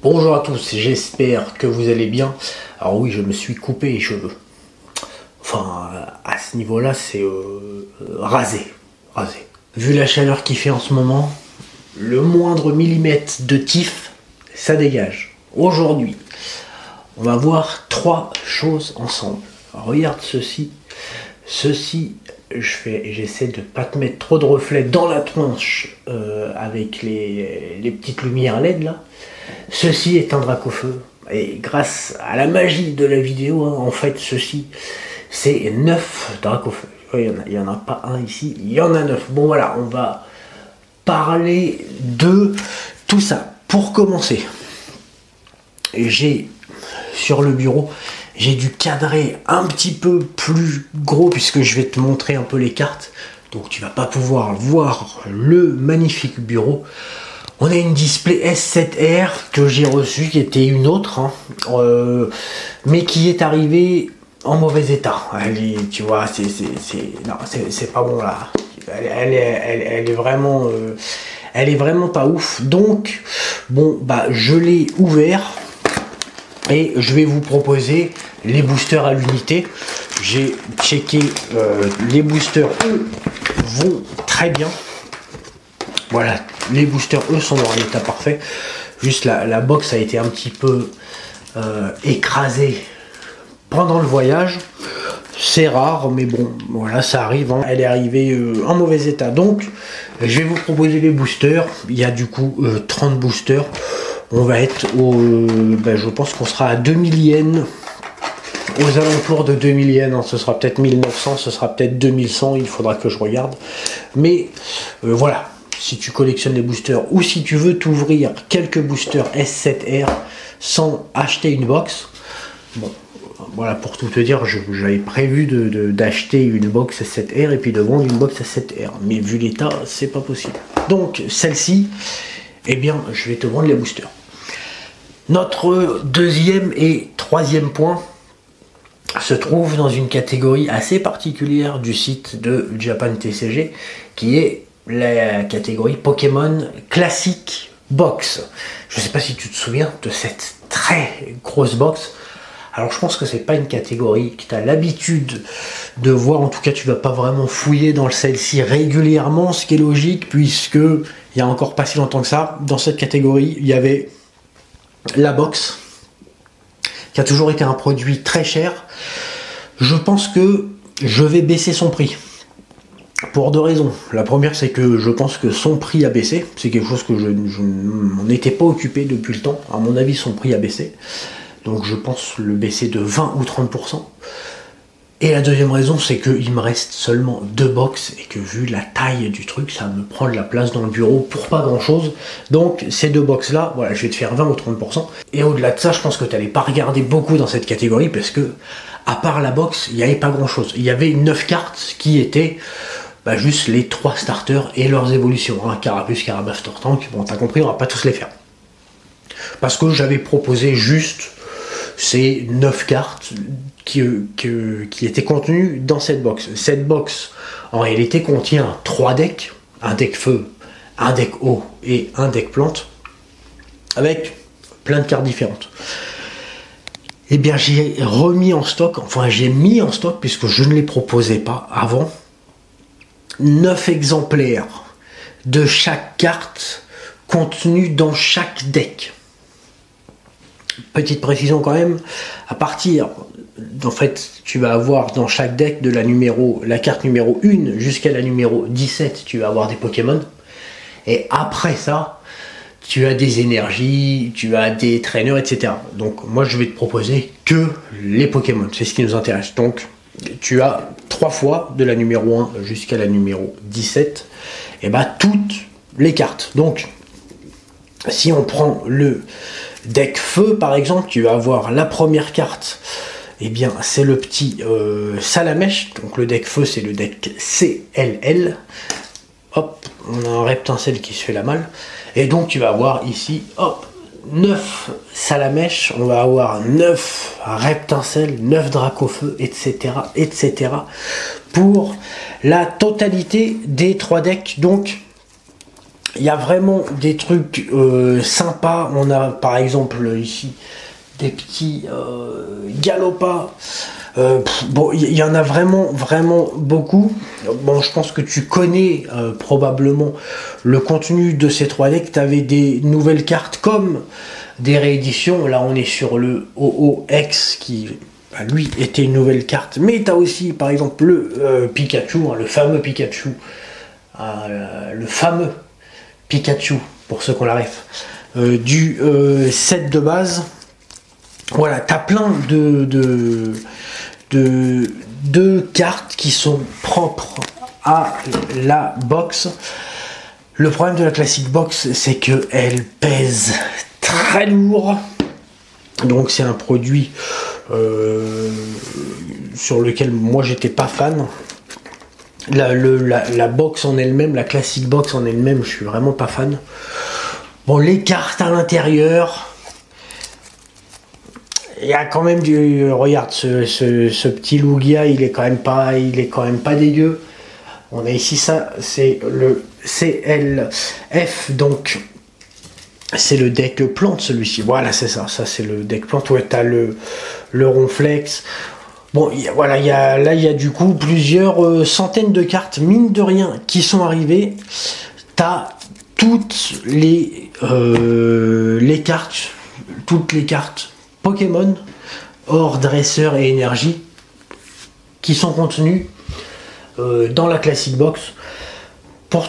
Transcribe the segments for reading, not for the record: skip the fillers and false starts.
Bonjour à tous, j'espère que vous allez bien. Alors oui, je me suis coupé les cheveux. Enfin, à ce niveau-là, c'est rasé. Vu la chaleur qu'il fait en ce moment, le moindre millimètre de tif, ça dégage. Aujourd'hui, on va voir trois choses ensemble. Alors, regarde ceci. J'essaie de pas te mettre trop de reflets dans la tronche avec les petites lumières LED là. Ceci est un Dracofeu. Et grâce à la magie de la vidéo, hein, en fait, ceci, c'est 9 Dracofeu. Il n'y en a pas un ici, il y en a 9. Bon voilà, on va parler de tout ça. Pour commencer, j'ai sur le bureau, j'ai dû cadrer un petit peu plus gros puisque je vais te montrer un peu les cartes. Donc tu vas pas pouvoir voir le magnifique bureau. On a une display S7R que j'ai reçue, qui était une autre, hein, mais qui est arrivée en mauvais état. Elle est, tu vois, c'est pas bon là. Elle est vraiment, elle est vraiment pas ouf. Donc, bon, bah, je l'ai ouvert et je vais vous proposer les boosters à l'unité. J'ai checké, les boosters, eux, vont très bien. Voilà, les boosters, eux, sont dans un état parfait. Juste la box a été un petit peu écrasée pendant le voyage. C'est rare, mais bon, voilà, ça arrive. Hein. Elle est arrivée en mauvais état. Donc, je vais vous proposer les boosters. Il y a du coup 30 boosters. On va être je pense qu'on sera à 2000 yens. Aux alentours de 2000 yens, hein. Ce sera peut-être 1900, ce sera peut-être 2100. Il faudra que je regarde. Mais voilà. Si tu collectionnes les boosters ou si tu veux t'ouvrir quelques boosters S7R sans acheter une box, bon, voilà, pour tout te dire, j'avais prévu d'acheter une box S7R et puis de vendre une box S7R, mais vu l'état, c'est pas possible. Donc celle-ci, eh bien, je vais te vendre les boosters. Notre deuxième et troisième point se trouve dans une catégorie assez particulière du site de Japan TCG, qui est la catégorie Pokémon classique box. Je sais pas si tu te souviens de cette très grosse box. Alors je pense que c'est pas une catégorie que tu as l'habitude de voir. En tout cas, tu vas pas vraiment fouiller dans celle-ci régulièrement, ce qui est logique puisque il y a encore pas si longtemps que ça, dans cette catégorie, il y avait la box qui a toujours été un produit très cher. Je pense que je vais baisser son prix. Pour deux raisons. La première, c'est que je pense que son prix a baissé. C'est quelque chose que je ne m'en étais pas occupé depuis le temps. À mon avis, son prix a baissé. Donc je pense le baisser de 20 ou 30%. Et la deuxième raison, c'est qu'il me reste seulement 2 box et que vu la taille du truc, ça me prend de la place dans le bureau pour pas grand chose. Donc ces 2 box là, voilà, je vais te faire 20 ou 30%. Et au-delà de ça, je pense que tu n'allais pas regarder beaucoup dans cette catégorie parce que, à part la box, il n'y avait pas grand chose. Il y avait 9 cartes qui étaient juste les 3 starters et leurs évolutions. Hein, Carapuce, Carabasse, Tortank, bon, t'as compris, on va pas tous les faire. Parce que j'avais proposé juste ces 9 cartes qui étaient contenues dans cette box. Cette box, en réalité, contient 3 decks, un deck feu, un deck eau et un deck plante, avec plein de cartes différentes. Eh bien, j'ai remis en stock, enfin j'ai mis en stock, puisque je ne les proposais pas avant, 9 exemplaires de chaque carte contenue dans chaque deck. Petite précision quand même, à partir, en fait, tu vas avoir dans chaque deck de la carte numéro 1 jusqu'à la numéro 17, tu vas avoir des Pokémon. Et après ça, tu as des énergies, tu as des traîneurs, etc. Donc moi, je vais te proposer que les Pokémon, c'est ce qui nous intéresse. Donc, tu as 3 fois de la numéro 1 jusqu'à la numéro 17 et toutes les cartes. Donc si on prend le deck feu par exemple, tu vas avoir la première carte, et bien c'est le petit Salamèche. Donc le deck feu, c'est le deck CLL. Hop, on a un Reptincelle qui se fait la malle, et donc tu vas avoir ici, hop, 9 Salamèche, on va avoir 9 Reptincelle, 9 Dracofeu, etc., etc. pour la totalité des 3 decks. Donc Il y a vraiment des trucs sympas. On a par exemple ici des petits Galopas. Bon, il y en a vraiment beaucoup. Bon, je pense que tu connais probablement le contenu de ces 3 decks. Tu avais des nouvelles cartes comme des rééditions. Là, on est sur le OOX qui, lui, était une nouvelle carte. Mais tu as aussi, par exemple, le Pikachu, hein, le fameux Pikachu. Le fameux Pikachu, pour ceux qui ont la ref, du set de base. Voilà, tu as plein de cartes qui sont propres à la box. Le problème de la Classic Box, c'est qu'elle pèse très lourd. Donc c'est un produit sur lequel moi j'étais pas fan. La box en elle-même, la Classic Box en elle-même, je suis vraiment pas fan. Bon, les cartes à l'intérieur, il y a quand même du... Regarde, ce petit Lugia, il est quand même pas dégueu. On a ici ça, c'est le CLF, donc c'est le deck plante celui-ci. Voilà, c'est ça c'est le deck plante. Ouais, t'as le Ronflex. Bon, voilà, il y a du coup plusieurs centaines de cartes, mine de rien, qui sont arrivées. T'as toutes les cartes Pokémon, Or, Dresseur et Énergie, qui sont contenues dans la Classic Box. Pour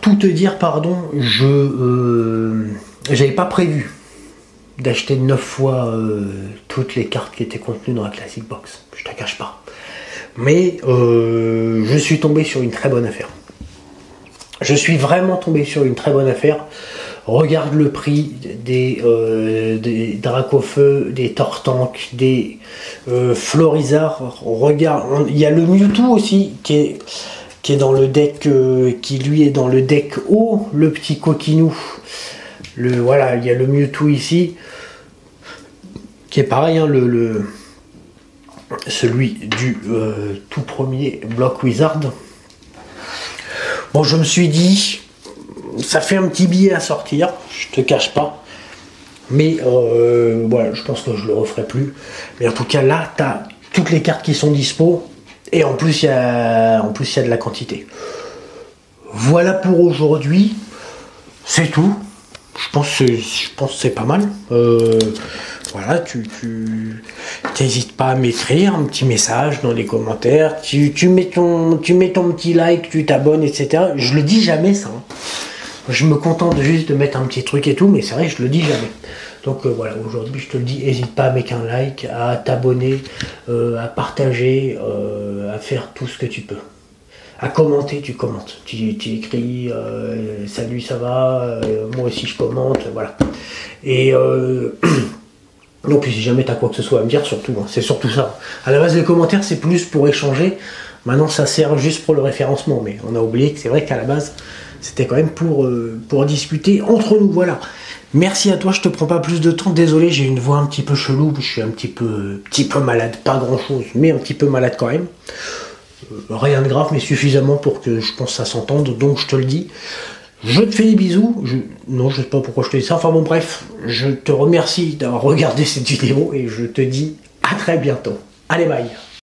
tout te dire, pardon, j'avais pas prévu d'acheter 9 fois toutes les cartes qui étaient contenues dans la Classic Box, je te cache pas. Mais je suis tombé sur une très bonne affaire. Je suis vraiment tombé sur une très bonne affaire. Regarde le prix des Dracofeu, des Tortank, des Florizard. Regarde, il y a le Mewtwo aussi qui est dans le deck, qui lui est dans le deck haut, le petit coquinou. Voilà, il y a le Mewtwo ici, qui est pareil, hein, celui du tout premier Block Wizard. Bon, je me suis dit, ça fait un petit billet à sortir, je te cache pas. Mais voilà, je pense que je le referai plus. Mais en tout cas, là, tu as toutes les cartes qui sont dispo. Et en plus, il y a de la quantité. Voilà pour aujourd'hui. C'est tout. Je pense que c'est pas mal. Voilà, tu n'hésites pas à m'écrire un petit message dans les commentaires. Tu mets ton petit like, tu t'abonnes, etc. Je le dis jamais ça. Hein. Je me contente juste de mettre un petit truc et tout, mais c'est vrai, je le dis jamais. Donc voilà, aujourd'hui je te le dis, n'hésite pas à mettre un like, à t'abonner, à partager, à faire tout ce que tu peux. À commenter, tu commentes. Tu écris salut, ça va, moi aussi je commente, voilà. Et donc si jamais tu as quoi que ce soit à me dire, surtout, hein, c'est surtout ça. À la base, les commentaires, c'est plus pour échanger. Maintenant, ça sert juste pour le référencement, mais on a oublié que c'est vrai qu'à la base, c'était quand même pour discuter entre nous, voilà. Merci à toi, je te prends pas plus de temps, désolé, j'ai une voix un petit peu chelou, je suis un petit peu malade, pas grand chose, mais un petit peu malade quand même. Rien de grave, mais suffisamment pour que je pense que ça s'entende, donc je te le dis. Je te fais des bisous, non, je sais pas pourquoi je te dis ça, enfin bon bref, je te remercie d'avoir regardé cette vidéo et je te dis à très bientôt. Allez, bye.